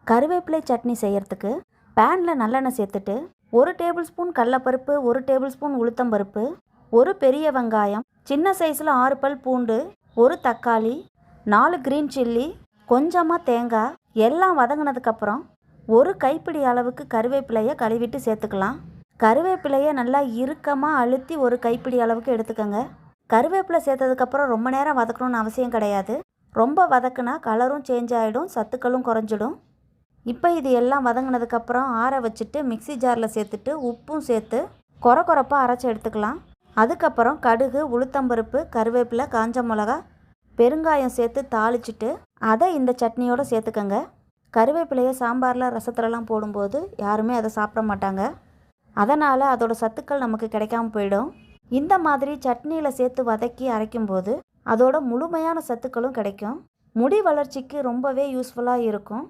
கருவேப்பிலை சட்னி செய்யறதுக்கு பேனில் நல்லெண்ணெய் சேர்த்துட்டு 1 டேபிள் ஸ்பூன் கடலைப்பருப்பு, 1 டேபிள் ஸ்பூன் உளுத்தம்பருப்பு, 1 பெரிய வெங்காயம், சின்ன சைஸில் 6 பல் பூண்டு, 1 தக்காளி, 4 கிரீன் சில்லி, கொஞ்சமாக தேங்காய் எல்லாம் வதங்கினதுக்கப்புறம் 1 கைப்பிடி அளவுக்கு கருவேப்பிலையை கழுவிட்டு சேர்த்துக்கலாம். கருவேப்பிலையை நல்லா இறுக்கமாக அழுத்தி 1 கைப்பிடி அளவுக்கு எடுத்துக்கோங்க. கருவேப்பிலை சேர்த்ததுக்கப்புறம் ரொம்ப நேரம் வதக்கணும்னு அவசியம் கிடையாது. ரொம்ப வதக்குனா கலரும் சேஞ்ச் ஆகிடும், சத்துக்களும் குறைஞ்சிடும். இப்போ இது எல்லாம் வதங்கினதுக்கப்புறம் ஆற வச்சுட்டு மிக்ஸி ஜாரில் சேர்த்துட்டு உப்பும் சேர்த்து கொரப்பாக அரைச்சி எடுத்துக்கலாம். அதுக்கப்புறம் கடுகு, உளுத்தம்பருப்பு, கருவேப்பிலை, காஞ்ச மிளகா, பெருங்காயம் சேர்த்து தாளிச்சிட்டு அதை இந்த சட்னியோடு சேர்த்துக்கங்க. கருவேப்பிலையை சாம்பாரில் ரசத்துலலாம் போடும்போது யாருமே அதை சாப்பிட மாட்டாங்க. அதனால் அதோட சத்துக்கள் நமக்கு கிடைக்காம போயிடும். இந்த மாதிரி சட்னியில் சேர்த்து வதக்கி அரைக்கும்போது அதோட முழுமையான சத்துக்களும் கிடைக்கும். முடி வளர்ச்சிக்கு ரொம்பவே யூஸ்ஃபுல்லாக இருக்கும்.